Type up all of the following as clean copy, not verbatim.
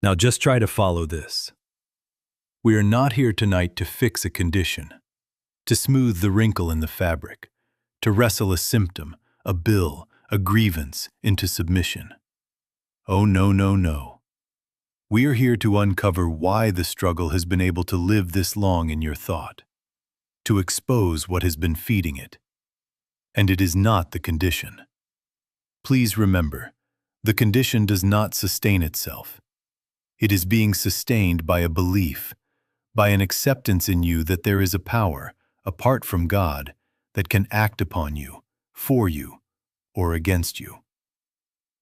Now just try to follow this. We are not here tonight to fix a condition, to smooth the wrinkle in the fabric, to wrestle a symptom, a bill, a grievance into submission. Oh, no, no, no. We are here to uncover why the struggle has been able to live this long in your thought, to expose what has been feeding it. And it is not the condition. Please remember, the condition does not sustain itself. It is being sustained by a belief, by an acceptance in you that there is a power, apart from God, that can act upon you, for you, or against you.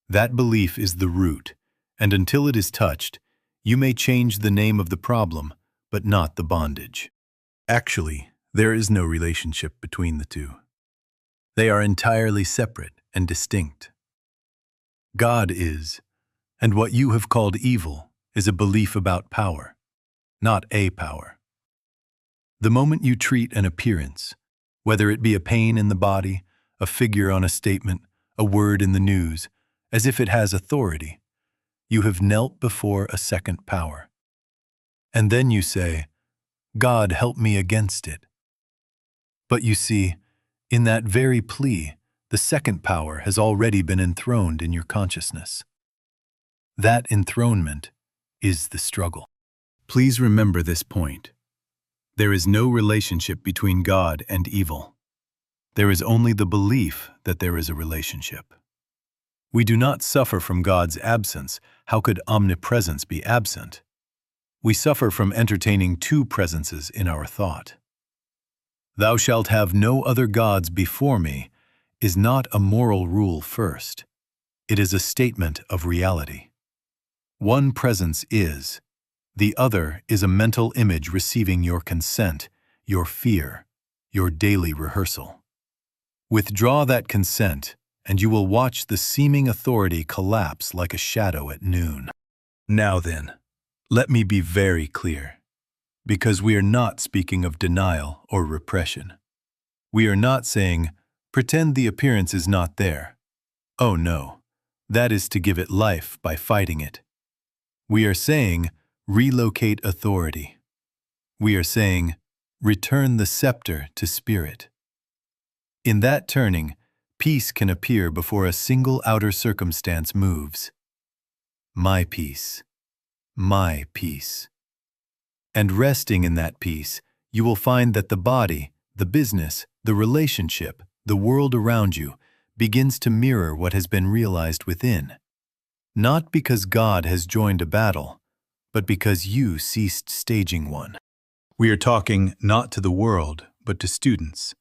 That belief is the root, and until it is touched, you may change the name of the problem, but not the bondage. Actually, there is no relationship between the two. They are entirely separate and distinct. God is, and what you have called evil is a belief about power, not a power. The moment you treat an appearance, whether it be a pain in the body, a figure on a statement, a word in the news, as if it has authority, you have knelt before a second power. And then you say, God, help me against it. But you see, in that very plea, the second power has already been enthroned in your consciousness. That enthronement is the struggle. Please remember this point. There is no relationship between God and evil. There is only the belief that there is a relationship. We do not suffer from God's absence. How could omnipresence be absent? We suffer from entertaining two presences in our thought. Thou shalt have no other gods before me is not a moral rule first. It is a statement of reality. One presence is. The other is a mental image receiving your consent, your fear, your daily rehearsal. Withdraw that consent, and you will watch the seeming authority collapse like a shadow at noon. Now then, let me be very clear, because we are not speaking of denial or repression. We are not saying, pretend the appearance is not there. Oh no, that is to give it life by fighting it. We are saying, relocate authority. We are saying, return the scepter to spirit. In that turning, peace can appear before a single outer circumstance moves. My peace. My peace. And resting in that peace, you will find that the body, the business, the relationship, the world around you begins to mirror what has been realized within. Not because God has joined a battle, but because you ceased staging one. We are talking not to the world, but to students,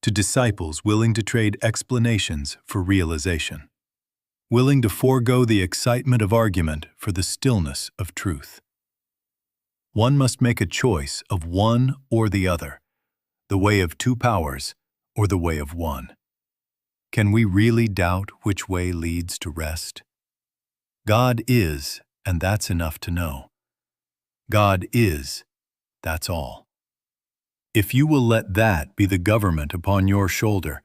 to disciples willing to trade explanations for realization, willing to forego the excitement of argument for the stillness of truth. One must make a choice of one or the other, the way of two powers or the way of one. Can we really doubt which way leads to rest? God is, and that's enough to know. God is, that's all. If you will let that be the government upon your shoulder,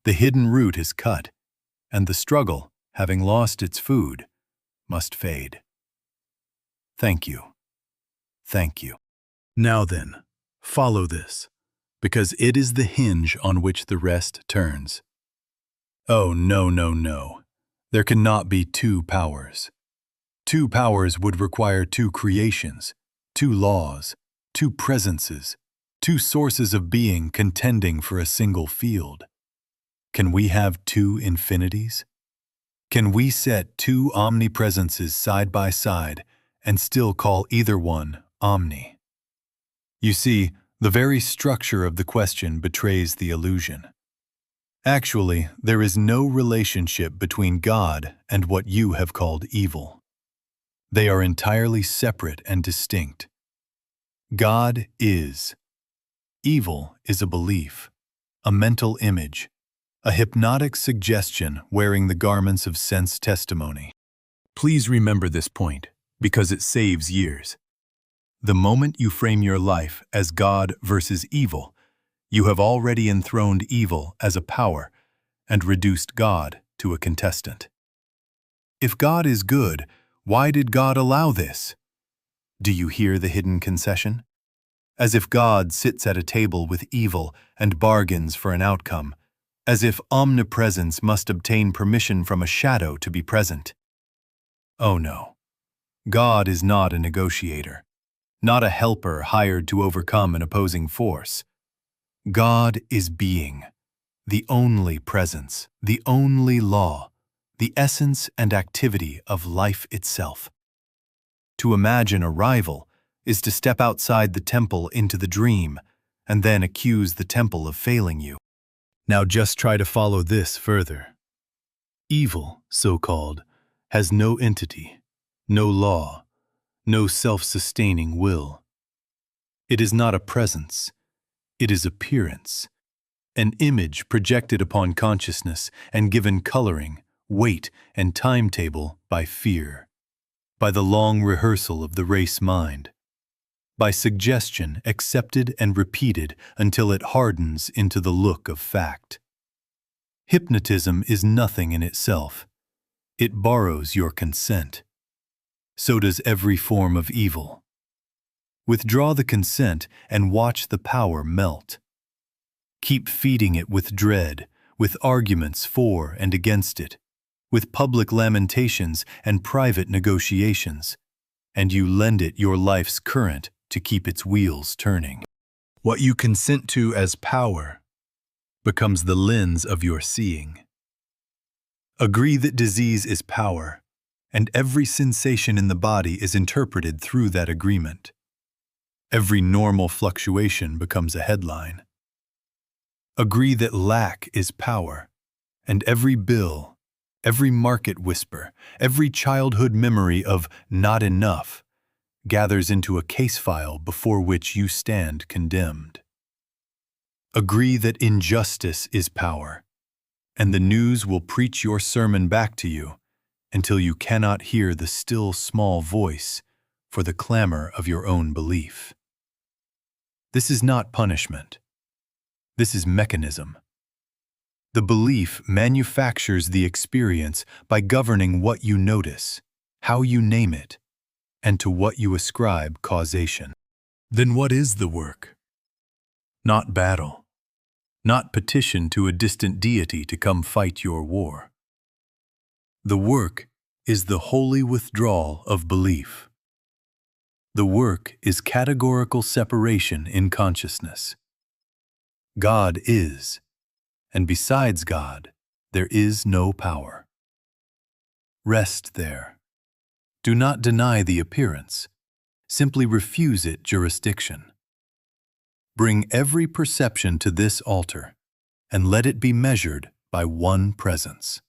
the hidden root is cut, and the struggle, having lost its food, must fade. Thank you. Thank you. Now then, follow this, because it is the hinge on which the rest turns. Oh, no, no, no. There cannot be two powers. Two powers would require two creations, two laws, two presences, two sources of being contending for a single field. Can we have two infinities? Can we set two omnipresences side by side and still call either one omni? You see, the very structure of the question betrays the illusion. Actually, there is no relationship between God and what you have called evil. They are entirely separate and distinct. God is. Evil is a belief, a mental image, a hypnotic suggestion wearing the garments of sense testimony. Please remember this point, because it saves years. The moment you frame your life as God versus evil, you have already enthroned evil as a power and reduced God to a contestant. If God is good, Why did God allow this? Do you hear the hidden concession? As if God sits at a table with evil and bargains for an outcome, as if omnipresence must obtain permission from a shadow to be present. Oh no, God is not a negotiator, not a helper hired to overcome an opposing force. God is being, the only presence, the only law, the essence and activity of life itself. To imagine a rival is to step outside the temple into the dream and then accuse the temple of failing you. Now just try to follow this further. Evil, so-called, has no entity, no law, no self-sustaining will. It is not a presence, it is appearance, an image projected upon consciousness and given coloring, weight, and timetable by fear, by the long rehearsal of the race mind, by suggestion accepted and repeated until it hardens into the look of fact. Hypnotism is nothing in itself. It borrows your consent. So does every form of evil. Withdraw the consent and watch the power melt. Keep feeding it with dread, with arguments for and against it, with public lamentations and private negotiations, and you lend it your life's current to keep its wheels turning. What you consent to as power becomes the lens of your seeing. Agree that disease is power, and every sensation in the body is interpreted through that agreement. Every normal fluctuation becomes a headline. Agree that lack is power, and every bill, every market whisper, every childhood memory of not enough gathers into a case file before which you stand condemned. Agree that injustice is power, and the news will preach your sermon back to you until you cannot hear the still small voice for the clamor of your own belief. This is not punishment. This is mechanism. The belief manufactures the experience by governing what you notice, how you name it, and to what you ascribe causation. Then what is the work? Not battle, not petition to a distant deity to come fight your war. The work is the holy withdrawal of belief. The work is categorical separation in consciousness. God is, and besides God, there is no power. Rest there. Do not deny the appearance. Simply refuse it jurisdiction. Bring every perception to this altar, and let it be measured by one presence.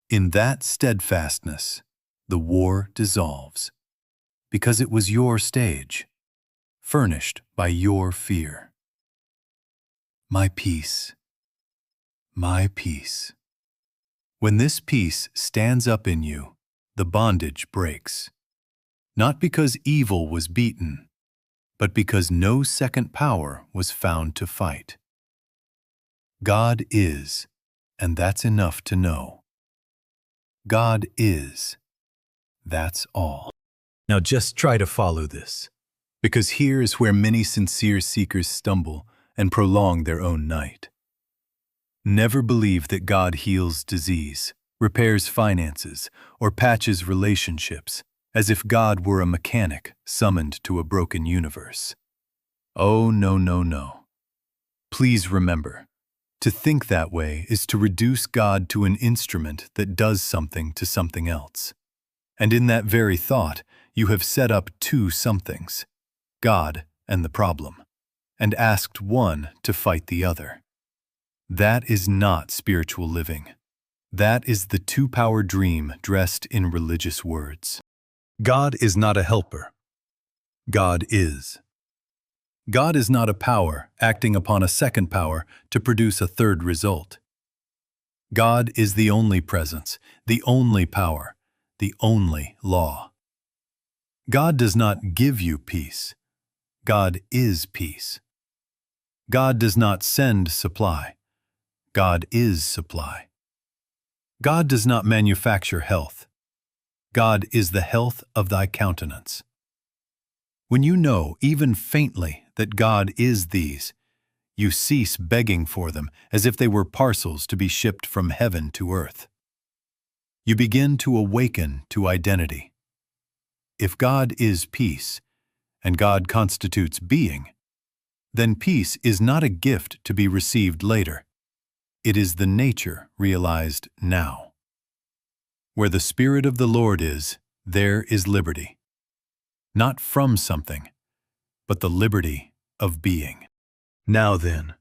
In that steadfastness, the war dissolves, because it was your stage, furnished by your fear. My peace, my peace. When this peace stands up in you, the bondage breaks, not because evil was beaten, but because no second power was found to fight. God is, and that's enough to know. God is, that's all. Now just try to follow this, because here is where many sincere seekers stumble and prolong their own night. Never believe that God heals disease, repairs finances, or patches relationships, as if God were a mechanic summoned to a broken universe. Oh, no, no, no. Please remember, to think that way is to reduce God to an instrument that does something to something else. And in that very thought, you have set up two somethings, God and the problem, and asked one to fight the other. That is not spiritual living. That is the two-power dream dressed in religious words. God is not a helper. God is. God is not a power acting upon a second power to produce a third result. God is the only presence, the only power, the only law. God does not give you peace. God is peace. God does not send supply. God is supply. God does not manufacture health. God is the health of thy countenance. When you know, even faintly, that God is these, you cease begging for them as if they were parcels to be shipped from heaven to earth. You begin to awaken to identity. If God is peace, and God constitutes being, then peace is not a gift to be received later. It is the nature realized now. Where the Spirit of the Lord is, there is liberty. Not from something, but the liberty of being. Now then,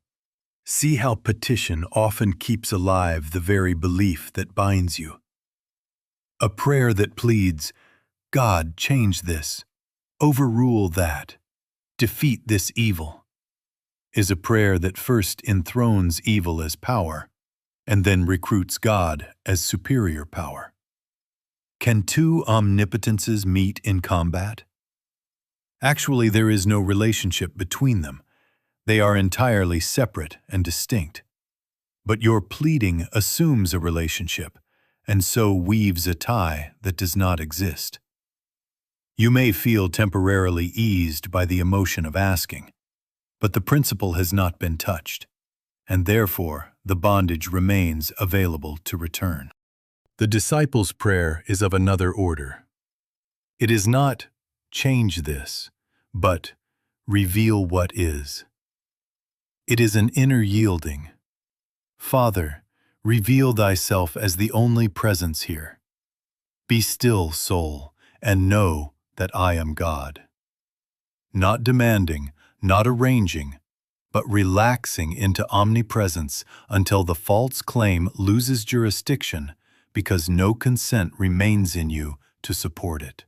see how petition often keeps alive the very belief that binds you. A prayer that pleads, God, change this, overrule that, defeat this evil, is a prayer that first enthrones evil as power and then recruits God as superior power. Can two omnipotences meet in combat? Actually, there is no relationship between them. They are entirely separate and distinct. But your pleading assumes a relationship, and so weaves a tie that does not exist. You may feel temporarily eased by the emotion of asking, but the principle has not been touched, and therefore the bondage remains available to return. The disciples' prayer is of another order. It is not, change this, but reveal what is. It is an inner yielding. Father, reveal thyself as the only presence here. Be still, soul, and know that I am God. Not demanding, not arranging, but relaxing into omnipresence until the false claim loses jurisdiction because no consent remains in you to support it.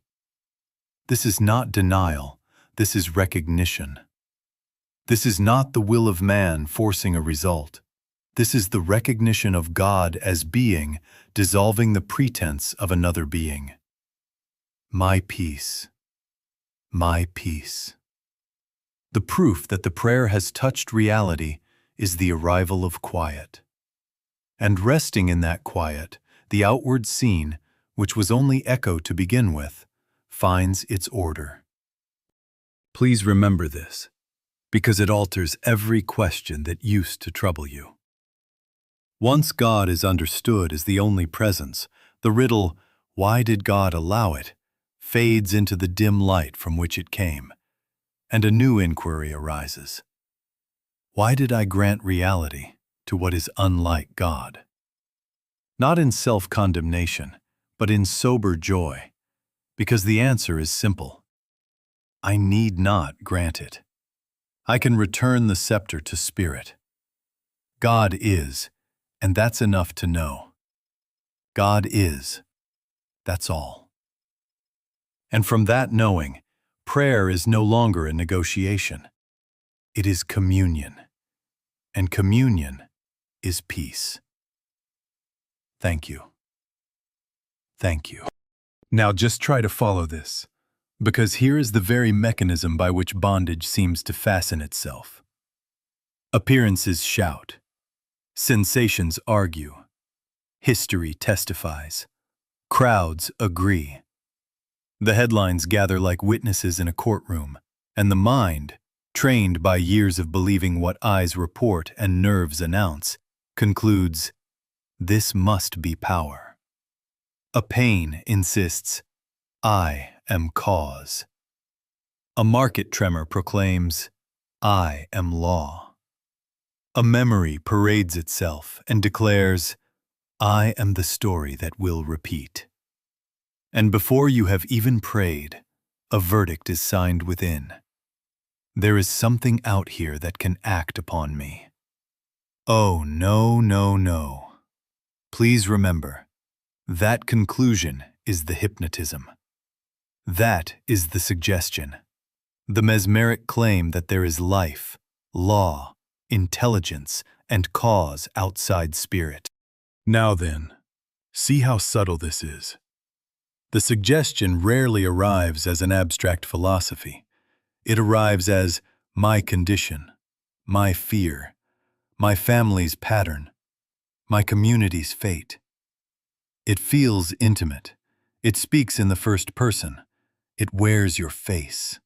This is not denial, this is recognition. This is not the will of man forcing a result. This is the recognition of God as being, dissolving the pretense of another being. My peace. My peace. The proof that the prayer has touched reality is the arrival of quiet. And resting in that quiet, the outward scene, which was only echo to begin with, finds its order. Please remember this, because it alters every question that used to trouble you. Once God is understood as the only presence, the riddle, why did God allow it, fades into the dim light from which it came, and a new inquiry arises. Why did I grant reality to what is unlike God? Not in self-condemnation, but in sober joy, because the answer is simple. I need not grant it. I can return the scepter to spirit. God is, and that's enough to know. God is, that's all. And from that knowing, prayer is no longer a negotiation. It is communion, and communion is peace. Thank you. Thank you. Now just try to follow this, because here is the very mechanism by which bondage seems to fasten itself. Appearances shout. Sensations argue. History testifies. Crowds agree. The headlines gather like witnesses in a courtroom, and the mind, trained by years of believing what eyes report and nerves announce, concludes, this must be power. A pain insists, I am cause. A market tremor proclaims, I am law. A memory parades itself and declares, I am the story that will repeat. And before you have even prayed, a verdict is signed within. There is something out here that can act upon me. Oh, no, no, no. Please remember, that conclusion is the hypnotism. That is the suggestion, the mesmeric claim that there is life, law, intelligence, and cause outside spirit. Now then, see how subtle this is. The suggestion rarely arrives as an abstract philosophy. It arrives as my condition, my fear, my family's pattern, my community's fate. It feels intimate, It speaks in the first person. It wears your face.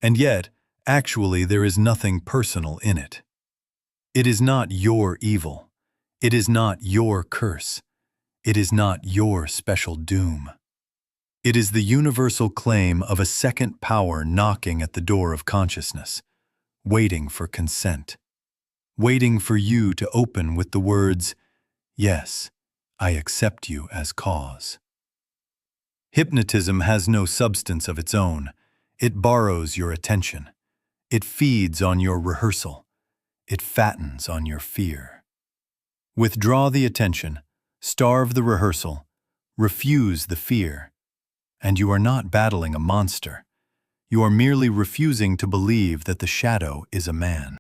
And yet, actually, there is nothing personal in it. It is not your evil. It is not your curse. It is not your special doom. It is the universal claim of a second power knocking at the door of consciousness, waiting for consent, waiting for you to open with the words, "Yes, I accept you as cause." Hypnotism has no substance of its own. It borrows your attention. It feeds on your rehearsal. It fattens on your fear. Withdraw the attention, starve the rehearsal, refuse the fear, and you are not battling a monster. You are merely refusing to believe that the shadow is a man.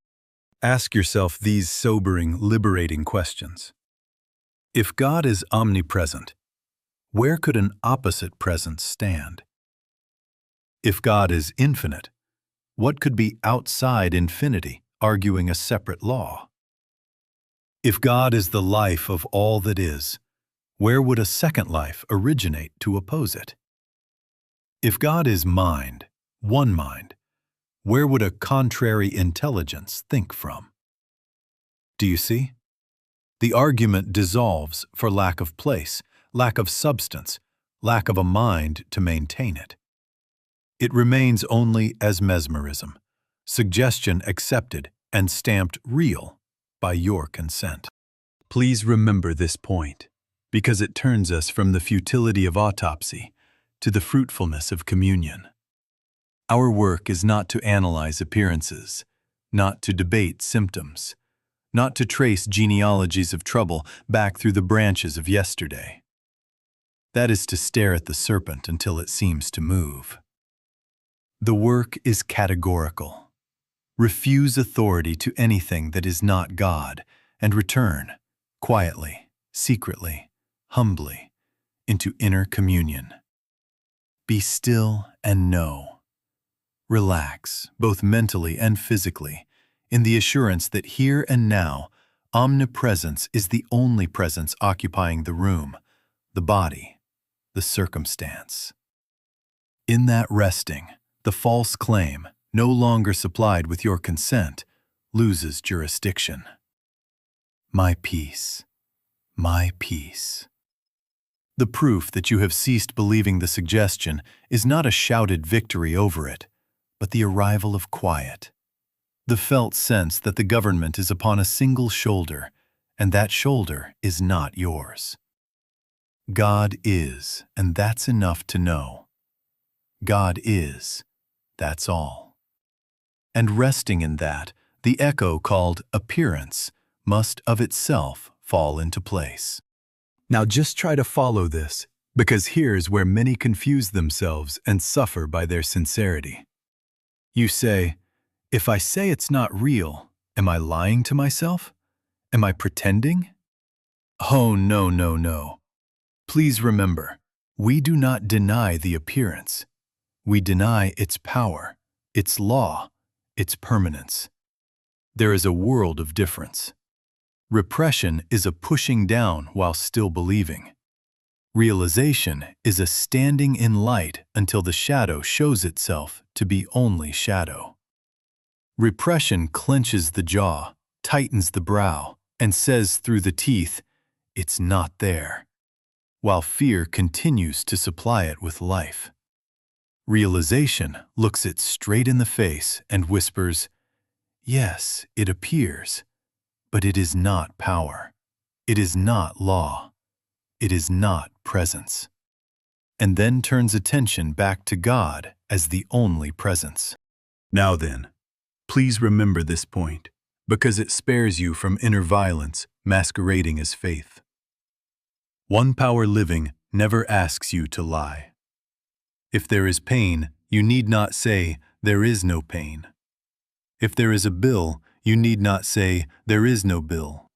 Ask yourself these sobering, liberating questions. If God is omnipresent, where could an opposite presence stand? If God is infinite, what could be outside infinity, arguing a separate law? If God is the life of all that is, where would a second life originate to oppose it? If God is mind, one mind, where would a contrary intelligence think from? Do you see? The argument dissolves for lack of place, lack of substance, lack of a mind to maintain it. It remains only as mesmerism, suggestion accepted and stamped real by your consent. Please remember this point, because it turns us from the futility of autopsy to the fruitfulness of communion. Our work is not to analyze appearances, not to debate symptoms, not to trace genealogies of trouble back through the branches of yesterday. That is to stare at the serpent until it seems to move. The work is categorical. Refuse authority to anything that is not God, and return, quietly, secretly, humbly, into inner communion. Be still and know. Relax, both mentally and physically, in the assurance that here and now, omnipresence is the only presence occupying the room, the body, the circumstance. In that resting, the false claim, no longer supplied with your consent, loses jurisdiction. My peace, my peace. The proof that you have ceased believing the suggestion is not a shouted victory over it, but the arrival of quiet. The felt sense that the government is upon a single shoulder, and that shoulder is not yours. God is, and that's enough to know. God is, that's all. And resting in that, the echo called appearance must of itself fall into place. Now just try to follow this, because here's where many confuse themselves and suffer by their sincerity. You say, if I say it's not real, am I lying to myself? Am I pretending? Oh, no, no, no. Please remember, we do not deny the appearance. We deny its power, its law, its permanence. There is a world of difference. Repression is a pushing down while still believing. Realization is a standing in light until the shadow shows itself to be only shadow. Repression clenches the jaw, tightens the brow, and says through the teeth, "It's not there," while fear continues to supply it with life. Realization looks it straight in the face and whispers, "Yes, it appears, but it is not power. It is not law. It is not presence." And then turns attention back to God as the only presence. Now then, please remember this point, because it spares you from inner violence masquerading as faith. One power living never asks you to lie. If there is pain, you need not say, "There is no pain." If there is a bill, you need not say, "There is no bill."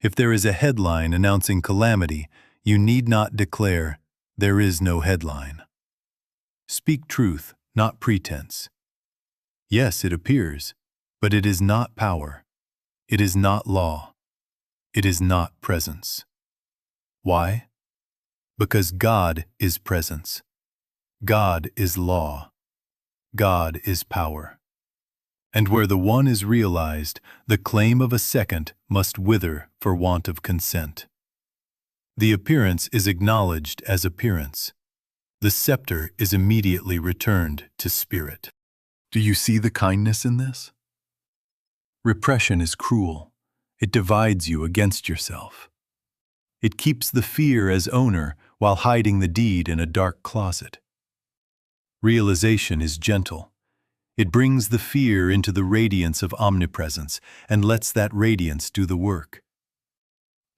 If there is a headline announcing calamity, you need not declare, "There is no headline." Speak truth, not pretense. Yes, it appears, but it is not power. It is not law. It is not presence. Why? Because God is presence. God is law. God is power. And where the one is realized, the claim of a second must wither for want of consent. The appearance is acknowledged as appearance. The scepter is immediately returned to spirit. Do you see the kindness in this? Repression is cruel. It divides you against yourself. It keeps the fear as owner while hiding the deed in a dark closet. Realization is gentle. It brings the fear into the radiance of omnipresence and lets that radiance do the work.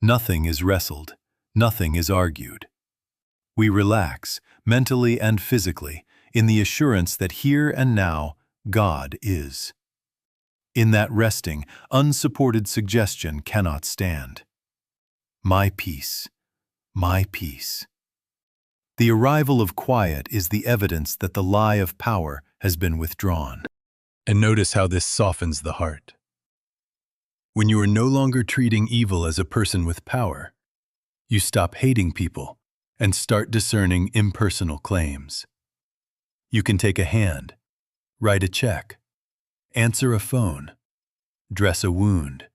Nothing is wrestled. Nothing is argued. We relax, mentally and physically, in the assurance that here and now, God is. In that resting, unsupported suggestion cannot stand. My peace, my peace. The arrival of quiet is the evidence that the lie of power has been withdrawn. And notice how this softens the heart. When you are no longer treating evil as a person with power, you stop hating people and start discerning impersonal claims. You can take a hand, write a check, answer a phone, dress a wound,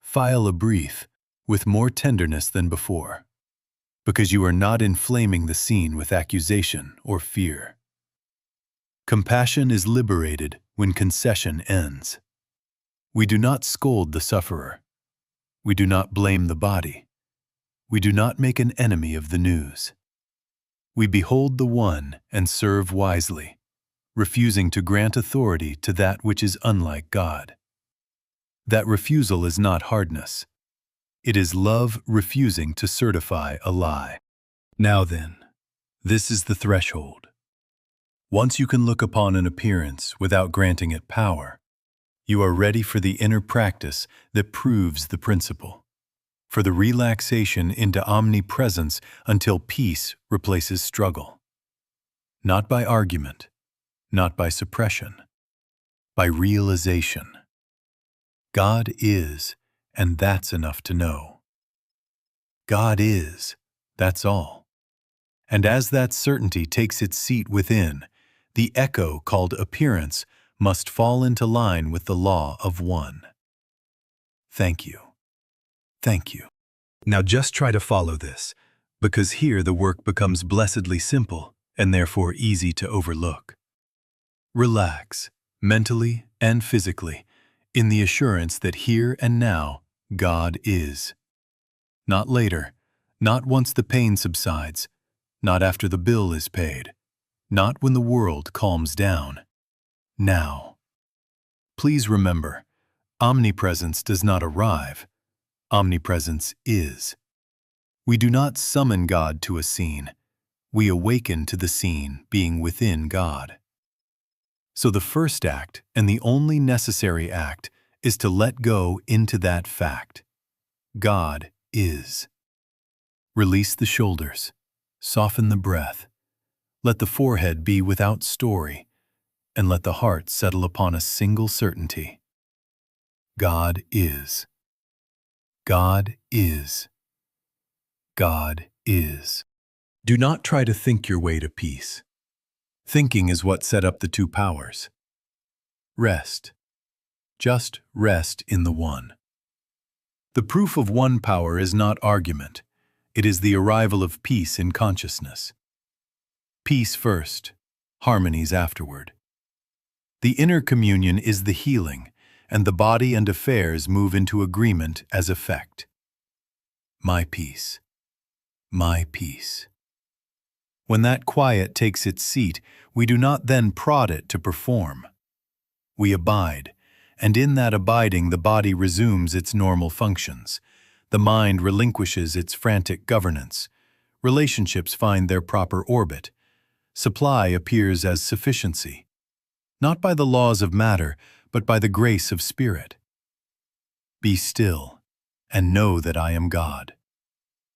file a brief with more tenderness than before, because you are not inflaming the scene with accusation or fear. Compassion is liberated when concession ends. We do not scold the sufferer. We do not blame the body. We do not make an enemy of the news. We behold the one and serve wisely, refusing to grant authority to that which is unlike God. That refusal is not hardness. It is love refusing to certify a lie. Now then, this is the threshold. Once you can look upon an appearance without granting it power, you are ready for the inner practice that proves the principle, for the relaxation into omnipresence until peace replaces struggle. Not by argument, not by suppression, by realization. God is, and that's enough to know. God is, that's all. And as that certainty takes its seat within, the echo called appearance must fall into line with the law of one. Thank you. Thank you. Now just try to follow this, because here the work becomes blessedly simple and therefore easy to overlook. Relax, mentally and physically, in the assurance that here and now, God is. Not later, not once the pain subsides, not after the bill is paid, not when the world calms down. Now. Please remember, omnipresence does not arrive. Omnipresence is. We do not summon God to a scene. We awaken to the scene being within God. So the first act, and the only necessary act, is to let go into that fact. God is. Release the shoulders. Soften the breath. Let the forehead be without story, and let the heart settle upon a single certainty. God is. God is. God is. Do not try to think your way to peace. Thinking is what set up the two powers. Rest. Just rest in the one. The proof of one power is not argument. It is the arrival of peace in consciousness. Peace first, harmonies afterward. The inner communion is the healing, and the body and affairs move into agreement as effect. My peace. My peace. When that quiet takes its seat, we do not then prod it to perform. We abide, and in that abiding the body resumes its normal functions. The mind relinquishes its frantic governance. Relationships find their proper orbit. Supply appears as sufficiency, not by the laws of matter, but by the grace of spirit. Be still, and know that I am God.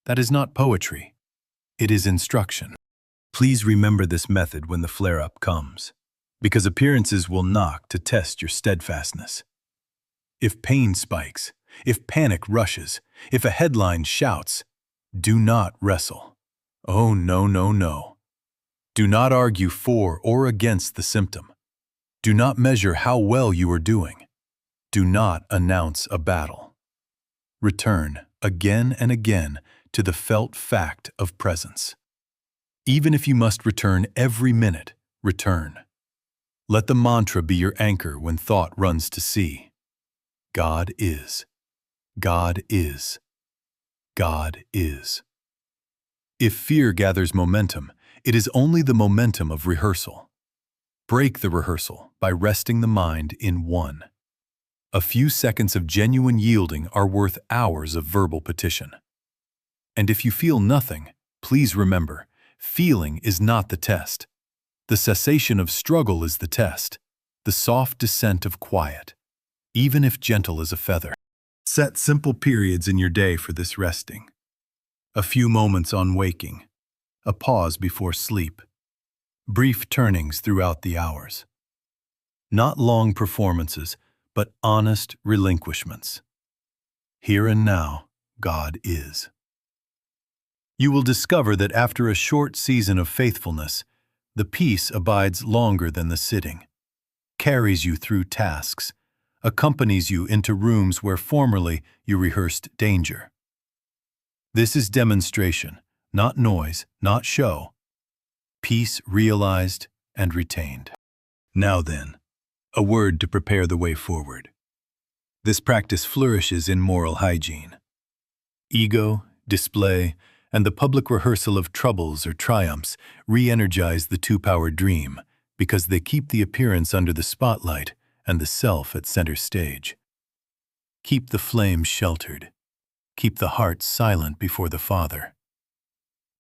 That is not poetry. It is instruction. Please remember this method when the flare-up comes, because appearances will knock to test your steadfastness. If pain spikes, if panic rushes, if a headline shouts, do not wrestle. Oh, no, no, no. Do not argue for or against the symptom. Do not measure how well you are doing. Do not announce a battle. Return again and again to the felt fact of presence. Even if you must return every minute, return. Let the mantra be your anchor when thought runs to sea. God is. God is. God is. If fear gathers momentum, it is only the momentum of rehearsal. Break the rehearsal by resting the mind in one. A few seconds of genuine yielding are worth hours of verbal petition. And if you feel nothing, please remember, feeling is not the test. The cessation of struggle is the test, the soft descent of quiet, even if gentle as a feather. Set simple periods in your day for this resting. A few moments on waking, a pause before sleep, brief turnings throughout the hours. Not long performances, but honest relinquishments. Here and now, God is. You will discover that after a short season of faithfulness, the peace abides longer than the sitting, carries you through tasks, accompanies you into rooms where formerly you rehearsed danger. This is demonstration, not noise, not show. Peace realized and retained. Now then, a word to prepare the way forward. This practice flourishes in moral hygiene. Ego, display, and the public rehearsal of troubles or triumphs re-energize the two-power dream because they keep the appearance under the spotlight and the self at center stage. Keep the flame sheltered. Keep the heart silent before the Father.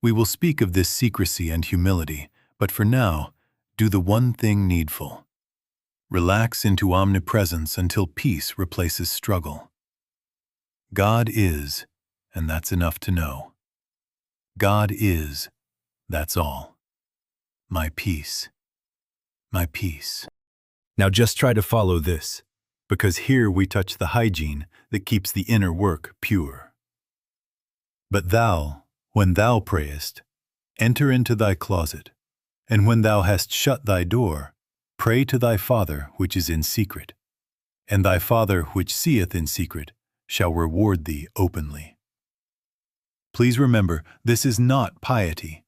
We will speak of this secrecy and humility, but for now, do the one thing needful. Relax into omnipresence until peace replaces struggle. God is, and that's enough to know. God is, that's all. My peace. My peace. Now just try to follow this, because here we touch the hygiene that keeps the inner work pure. But thou, when thou prayest, enter into thy closet, and when thou hast shut thy door, pray to thy Father which is in secret, and thy Father which seeth in secret shall reward thee openly. Please remember, this is not piety.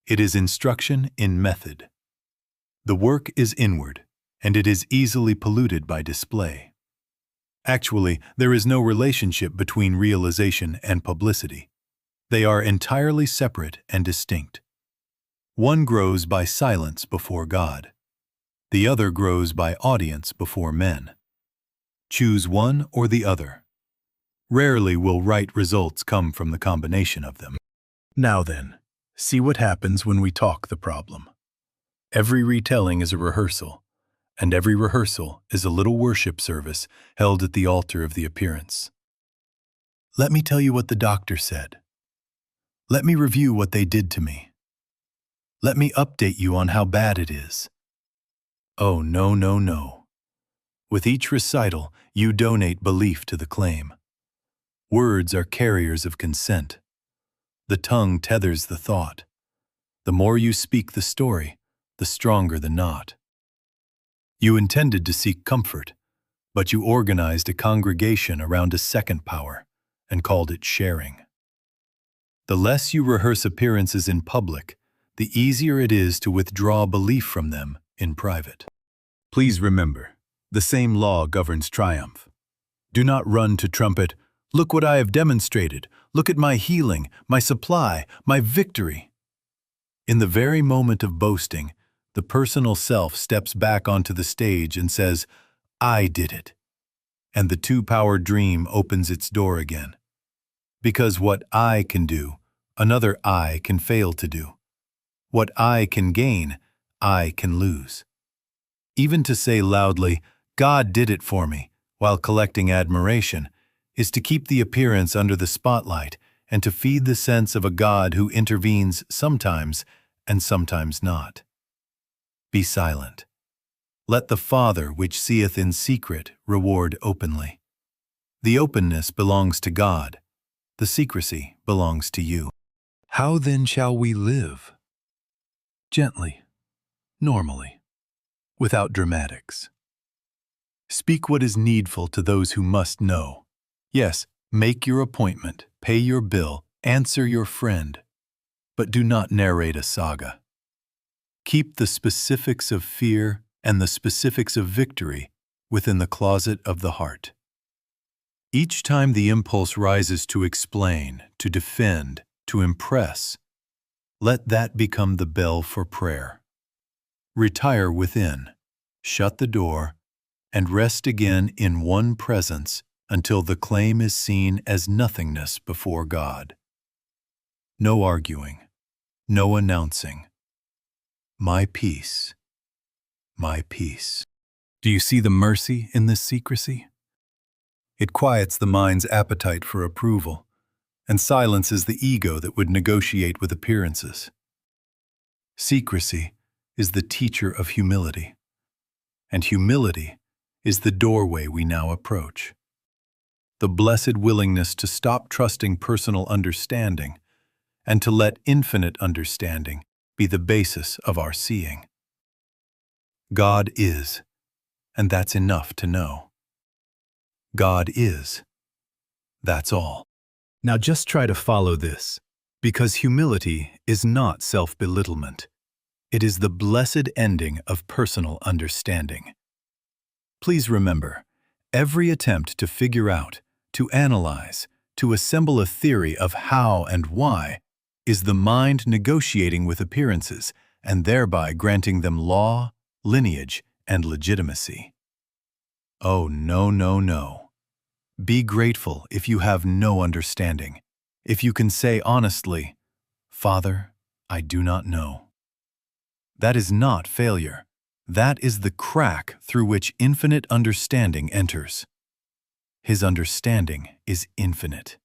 It is instruction in method. The work is inward, and it is easily polluted by display. Actually, there is no relationship between realization and publicity. They are entirely separate and distinct. One grows by silence before God. The other grows by audience before men. Choose one or the other. Rarely will right results come from the combination of them. Now then, see what happens when we talk the problem. Every retelling is a rehearsal, and every rehearsal is a little worship service held at the altar of the appearance. Let me tell you what the doctor said. Let me review what they did to me. Let me update you on how bad it is. Oh, no, no, no. With each recital, you donate belief to the claim. Words are carriers of consent. The tongue tethers the thought. The more you speak the story, the stronger the knot. You intended to seek comfort, but you organized a congregation around a second power and called it sharing. The less you rehearse appearances in public, the easier it is to withdraw belief from them in private. Please remember, the same law governs triumph. Do not run to trumpet, "Look what I have demonstrated. Look at my healing, my supply, my victory." In the very moment of boasting, the personal self steps back onto the stage and says, "I did it." And the two-power dream opens its door again. Because what I can do, another I can fail to do. What I can gain, I can lose. Even to say loudly, "God did it for me," while collecting admiration, is to keep the appearance under the spotlight and to feed the sense of a God who intervenes sometimes and sometimes not. Be silent. Let the Father which seeth in secret reward openly. The openness belongs to God. The secrecy belongs to you. How then shall we live? Gently, normally, without dramatics. Speak what is needful to those who must know. Yes, make your appointment, pay your bill, answer your friend, but do not narrate a saga. Keep the specifics of fear and the specifics of victory within the closet of the heart. Each time the impulse rises to explain, to defend, to impress, let that become the bell for prayer. Retire within, shut the door, and rest again in one presence until the claim is seen as nothingness before God. No arguing, no announcing. My peace, my peace. Do you see the mercy in this secrecy? It quiets the mind's appetite for approval and silences the ego that would negotiate with appearances. Secrecy is the teacher of humility, and humility is the doorway we now approach. The blessed willingness to stop trusting personal understanding and to let infinite understanding be the basis of our seeing. God is, and that's enough to know. God is. That's all. Now just try to follow this, because humility is not self-belittlement. It is the blessed ending of personal understanding. Please remember, every attempt to figure out, to analyze, to assemble a theory of how and why is the mind negotiating with appearances and thereby granting them law, lineage, and legitimacy. Oh, no, no, no. Be grateful if you have no understanding, if you can say honestly, Father, I do not know. That is not failure. That is the crack through which infinite understanding enters. His understanding is infinite.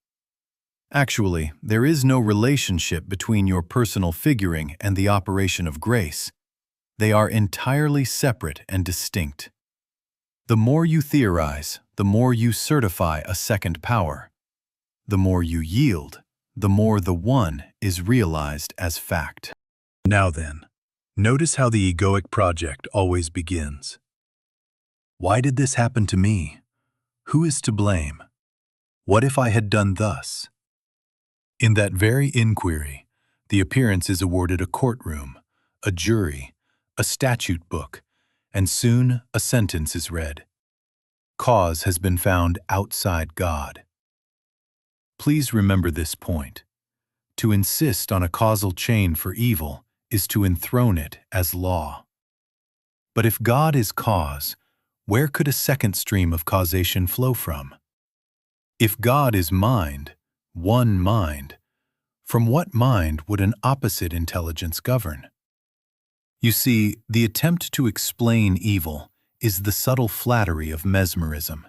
Actually, there is no relationship between your personal figuring and the operation of grace. They are entirely separate and distinct. The more you theorize, the more you certify a second power. The more you yield, the more the one is realized as fact. Now then, notice how the egoic project always begins. Why did this happen to me? Who is to blame? What if I had done thus? In that very inquiry, the appearance is awarded a courtroom, a jury, a statute book, and soon a sentence is read. Cause has been found outside God. Please remember this point. To insist on a causal chain for evil is to enthrone it as law. But if God is cause, where could a second stream of causation flow from? If God is mind, one mind, from what mind would an opposite intelligence govern? You see, the attempt to explain evil is the subtle flattery of mesmerism.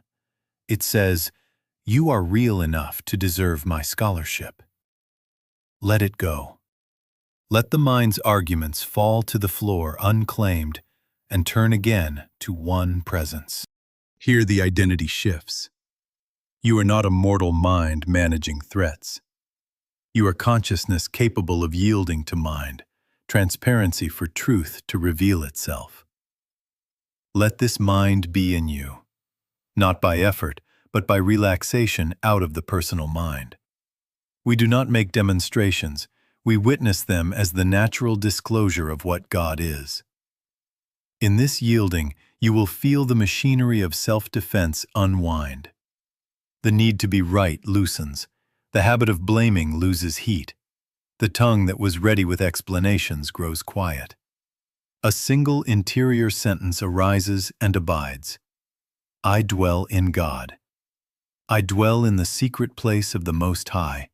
It says, "You are real enough to deserve my scholarship." Let it go. Let the mind's arguments fall to the floor unclaimed and turn again to one presence. Here the identity shifts. You are not a mortal mind managing threats. You are consciousness capable of yielding to mind, transparency for truth to reveal itself. Let this mind be in you, not by effort, but by relaxation out of the personal mind. We do not make demonstrations, we witness them as the natural disclosure of what God is. In this yielding, you will feel the machinery of self-defense unwind. The need to be right loosens. The habit of blaming loses heat. The tongue that was ready with explanations grows quiet. A single interior sentence arises and abides. I dwell in God. I dwell in the secret place of the Most High.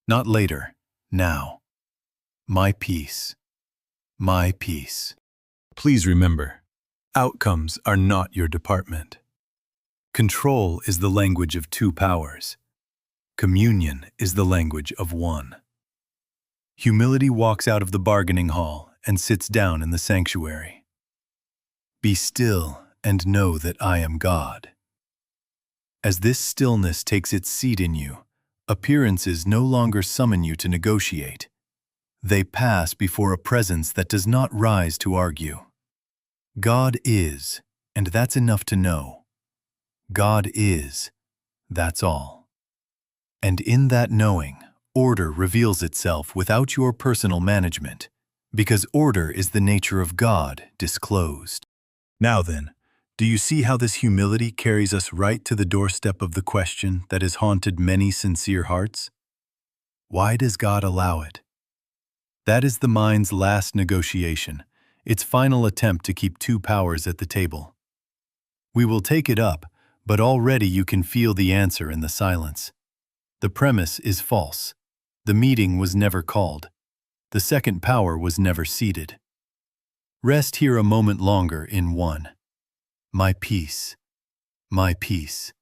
Not later, now. My peace. My peace. Please remember, outcomes are not your department. Control is the language of two powers. Communion is the language of one. Humility walks out of the bargaining hall and sits down in the sanctuary. Be still and know that I am God. As this stillness takes its seat in you, Appearances no longer summon you to negotiate. They pass before a presence that does not rise to argue. God is, and that's enough to know. God is, that's all. And in that knowing, order reveals itself without your personal management, because order is the nature of God disclosed. Now then, do you see how this humility carries us right to the doorstep of the question that has haunted many sincere hearts? Why does God allow it? That is the mind's last negotiation, its final attempt to keep two powers at the table. We will take it up, but already you can feel the answer in the silence. The premise is false. The meeting was never called. The second power was never seated. Rest here a moment longer in one. My peace. My peace.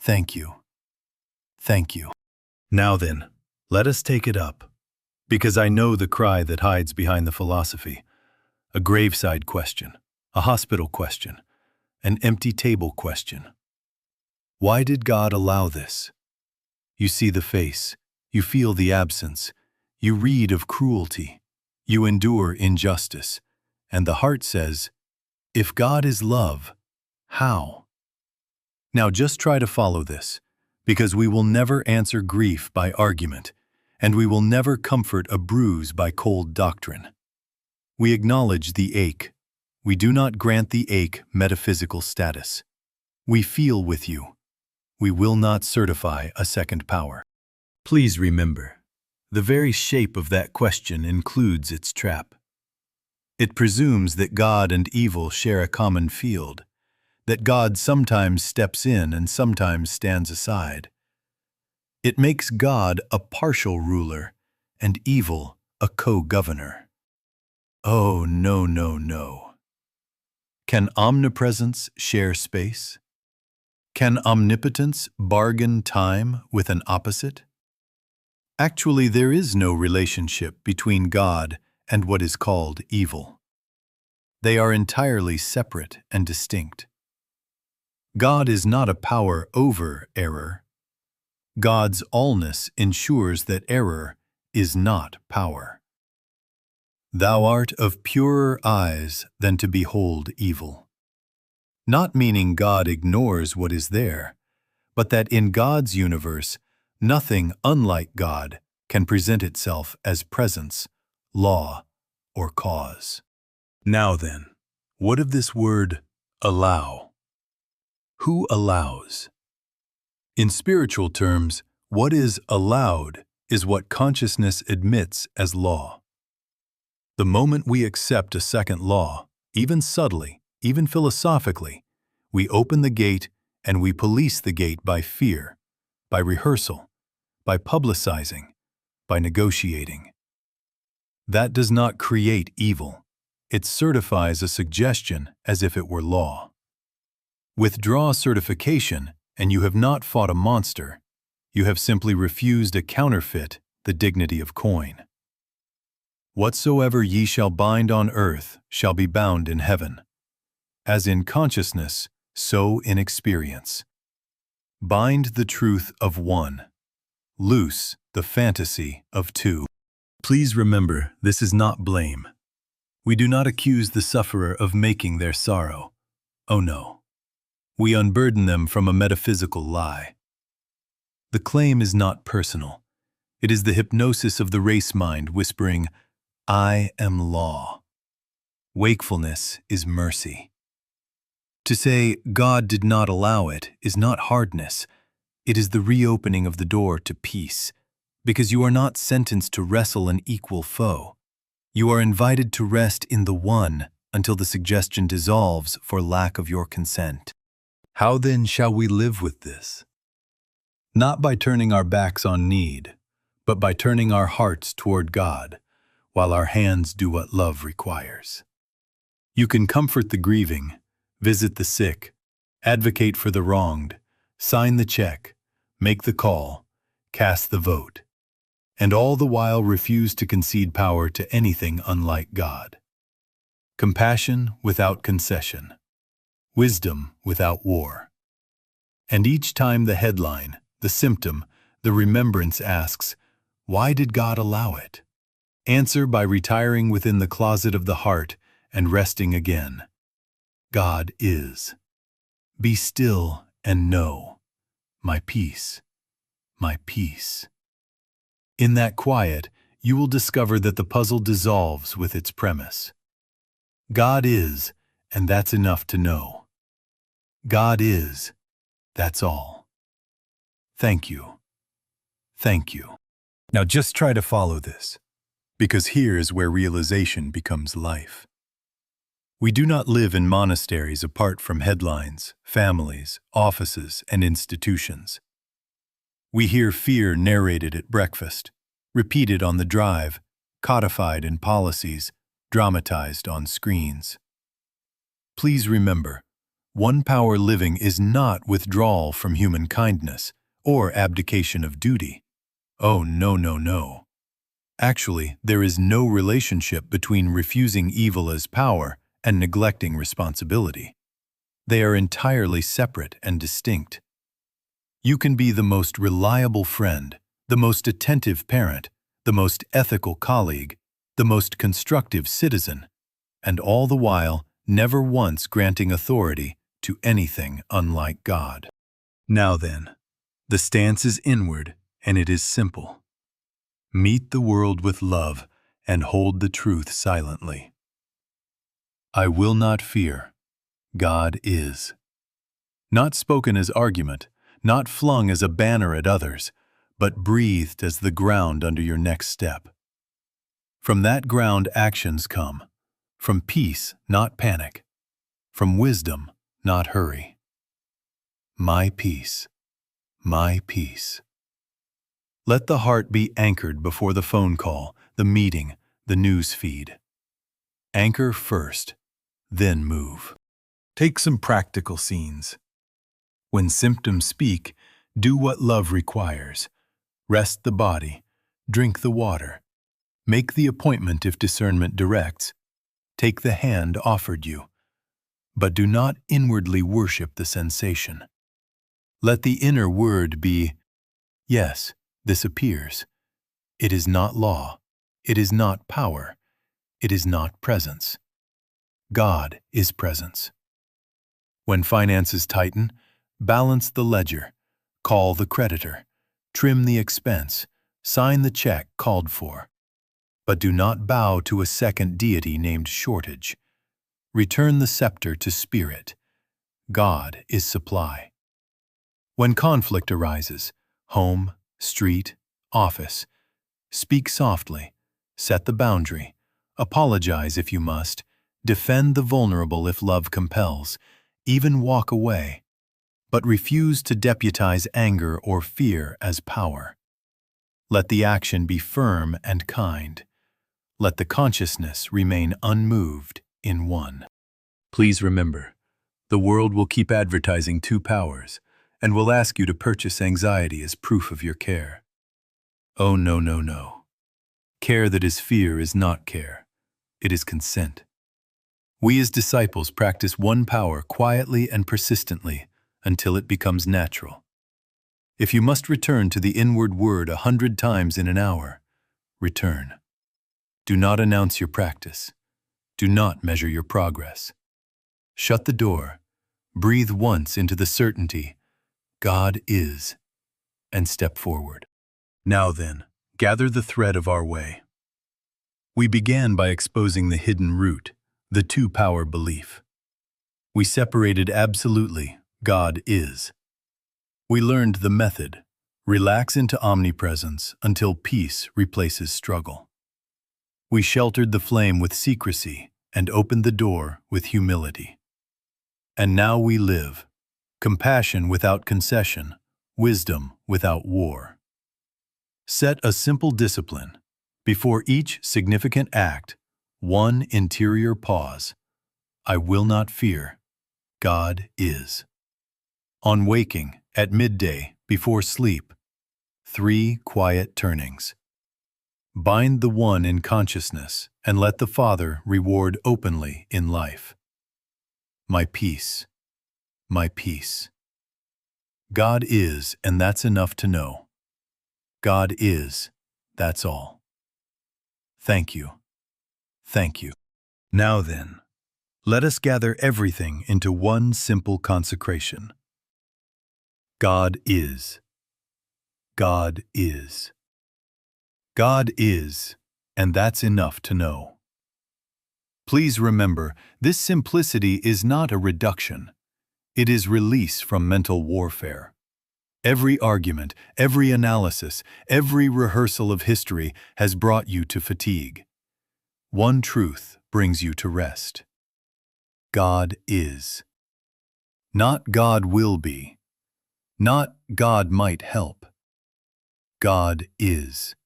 Thank you. Thank you. Now then, let us take it up, because I know the cry that hides behind the philosophy. A graveside question, a hospital question, an empty table question. Why did God allow this? You see the face, you feel the absence, you read of cruelty, you endure injustice, and the heart says, if God is love, how? Now just try to follow this, because we will never answer grief by argument, and we will never comfort a bruise by cold doctrine. We acknowledge the ache. We do not grant the ache metaphysical status. We feel with you. We will not certify a second power. Please remember, the very shape of that question includes its trap. It presumes that God and evil share a common field, that God sometimes steps in and sometimes stands aside. It makes God a partial ruler and evil a co-governor. Oh, no, no, no. Can omnipresence share space? Can omnipotence bargain time with an opposite? Actually, there is no relationship between God and what is called evil. They are entirely separate and distinct. God is not a power over error. God's allness ensures that error is not power. Thou art of purer eyes than to behold evil. Not meaning God ignores what is there, but that in God's universe, nothing unlike God can present itself as presence, law, or cause. Now then, what of this word, allow? Who allows? In spiritual terms, what is allowed is what consciousness admits as law. The moment we accept a second law, even subtly, even philosophically, we open the gate and we police the gate by fear, by rehearsal, by publicizing, by negotiating. That does not create evil. It certifies a suggestion as if it were law. Withdraw certification, and you have not fought a monster. You have simply refused a counterfeit, the dignity of coin. Whatsoever ye shall bind on earth shall be bound in heaven. As in consciousness, so in experience. Bind the truth of one. Loose the fantasy of two. Please remember, this is not blame. We do not accuse the sufferer of making their sorrow. Oh no. We unburden them from a metaphysical lie. The claim is not personal. It is the hypnosis of the race mind whispering, I am law. Wakefulness is mercy. To say God did not allow it is not hardness. It is the reopening of the door to peace, because you are not sentenced to wrestle an equal foe. You are invited to rest in the one until the suggestion dissolves for lack of your consent. How then shall we live with this? Not by turning our backs on need, but by turning our hearts toward God, while our hands do what love requires. You can comfort the grieving, visit the sick, advocate for the wronged, sign the check, make the call, cast the vote, and all the while refuse to concede power to anything unlike God. Compassion without concession. Wisdom without war. And each time the headline, the symptom, the remembrance asks, why did God allow it? Answer by retiring within the closet of the heart and resting again. God is. Be still and know, my peace, my peace. In that quiet, you will discover that the puzzle dissolves with its premise. God is, and that's enough to know. God is, that's all. Thank you. Thank you. Now just try to follow this, because here is where realization becomes life. We do not live in monasteries apart from headlines, families, offices, and institutions. We hear fear narrated at breakfast, repeated on the drive, codified in policies, dramatized on screens. Please remember, one power living is not withdrawal from human kindness or abdication of duty. Oh, no, no, no. Actually, there is no relationship between refusing evil as power and neglecting responsibility. They are entirely separate and distinct. You can be the most reliable friend, the most attentive parent, the most ethical colleague, the most constructive citizen, and all the while never once granting authority to anything unlike God. Now then, the stance is inward, and it is simple. Meet the world with love and hold the truth silently. I will not fear. God is. Not spoken as argument, not flung as a banner at others, but breathed as the ground under your next step. From that ground actions come, from peace, not panic, from wisdom, not hurry. My peace, my peace. Let the heart be anchored before the phone call, the meeting, the news feed. Anchor first, then move. Take some practical scenes. When symptoms speak, do what love requires. Rest the body, drink the water. Make the appointment if discernment directs. Take the hand offered you. But do not inwardly worship the sensation. Let the inner word be, yes, this appears. It is not law. It is not power. It is not presence. God is presence. When finances tighten, balance the ledger, call the creditor, trim the expense, sign the check called for. But do not bow to a second deity named shortage. Return the scepter to spirit. God is supply. When conflict arises, home, street, office, speak softly, set the boundary, apologize if you must, defend the vulnerable if love compels, even walk away, but refuse to deputize anger or fear as power. Let the action be firm and kind. Let the consciousness remain unmoved in one. Please remember, the world will keep advertising two powers and will ask you to purchase anxiety as proof of your care. Oh, no, no, no. Care that is fear is not care. It is consent. We as disciples practice one power quietly and persistently until it becomes natural. If you must return to the inward word 100 times in an hour, return. Do not announce your practice. Do not measure your progress. Shut the door, breathe once into the certainty, God is, and step forward. Now then, gather the thread of our way. We began by exposing the hidden root, the two-power belief. We separated absolutely, God is. We learned the method, relax into omnipresence until peace replaces struggle. We sheltered the flame with secrecy and opened the door with humility. And now we live, compassion without concession, wisdom without war. Set a simple discipline. Before each significant act, one interior pause. I will not fear. God is. On waking, at midday, before sleep, 3 quiet turnings. Bind the one in consciousness and let the Father reward openly in life. My peace, my peace. God is, and that's enough to know. God is, that's all. Thank you. Thank you. Now then, let us gather everything into one simple consecration. God is. God is. God is, and that's enough to know. Please remember, this simplicity is not a reduction. It is release from mental warfare. Every argument, every analysis, every rehearsal of history has brought you to fatigue. One truth brings you to rest. God is. Not God will be. Not God might help. God is.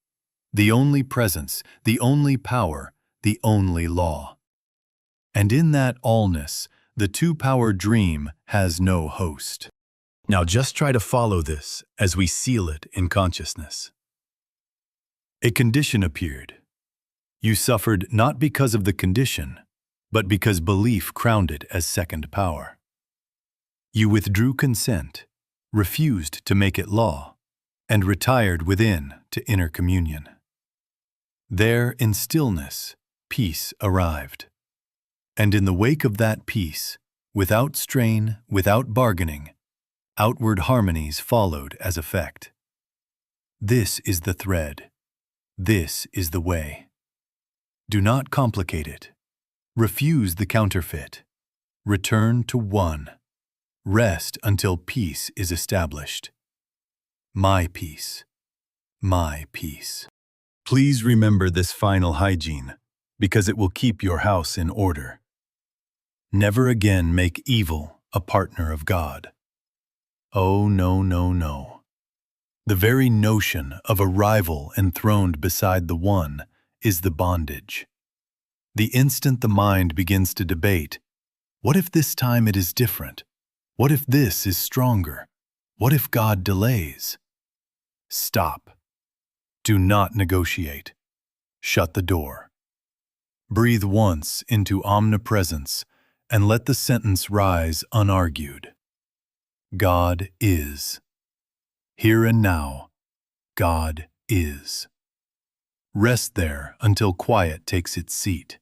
The only presence, the only power, the only law. And in that allness, the two-power dream has no host. Now just try to follow this as we seal it in consciousness. A condition appeared. You suffered not because of the condition, but because belief crowned it as second power. You withdrew consent, refused to make it law, and retired within to inner communion. There, in stillness, peace arrived. And in the wake of that peace, without strain, without bargaining, outward harmonies followed as effect. This is the thread. This is the way. Do not complicate it. Refuse the counterfeit. Return to one. Rest until peace is established. My peace. My peace. Please remember this final hygiene, because it will keep your house in order. Never again make evil a partner of God. Oh, no, no, no. The very notion of a rival enthroned beside the one is the bondage. The instant the mind begins to debate, what if this time it is different? What if this is stronger? What if God delays? Stop. Do not negotiate. Shut the door. Breathe once into omnipresence and let the sentence rise unargued. God is. Here and now, God is. Rest there until quiet takes its seat.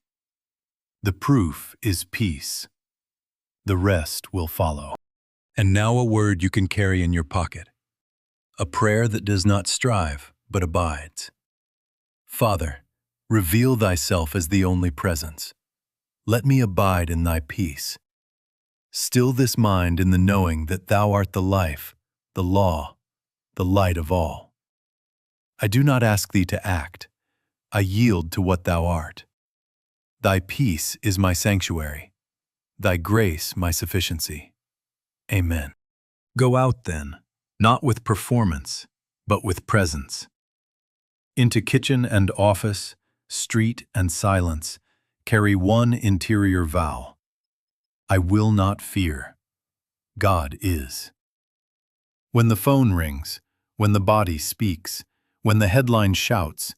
The proof is peace. The rest will follow. And now a word you can carry in your pocket. A prayer that does not strive, but abides. Father, reveal thyself as the only presence. Let me abide in thy peace. Still this mind in the knowing that thou art the life, the law, the light of all. I do not ask thee to act. I yield to what thou art. Thy peace is my sanctuary. Thy grace my sufficiency. Amen. Go out then, not with performance, but with presence. Into kitchen and office, street and silence, carry one interior vow. I will not fear. God is. When the phone rings, when the body speaks, when the headline shouts,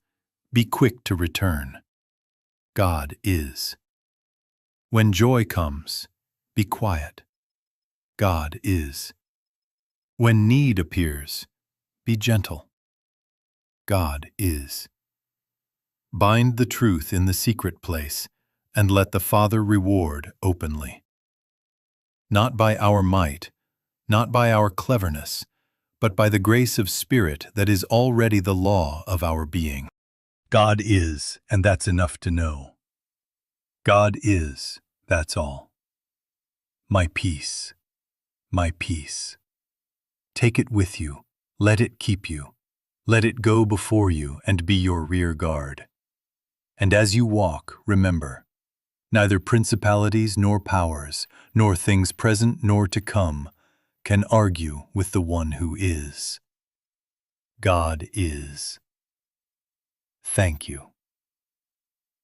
be quick to return. God is. When joy comes, be quiet. God is. When need appears, be gentle. God is. Bind the truth in the secret place, and let the Father reward openly. Not by our might, not by our cleverness, but by the grace of Spirit that is already the law of our being. God is, and that's enough to know. God is, that's all. My peace, my peace. Take it with you, let it keep you. Let it go before you and be your rear guard. And as you walk, remember, neither principalities nor powers, nor things present nor to come, can argue with the one who is. God is. Thank you.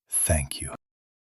Thank you.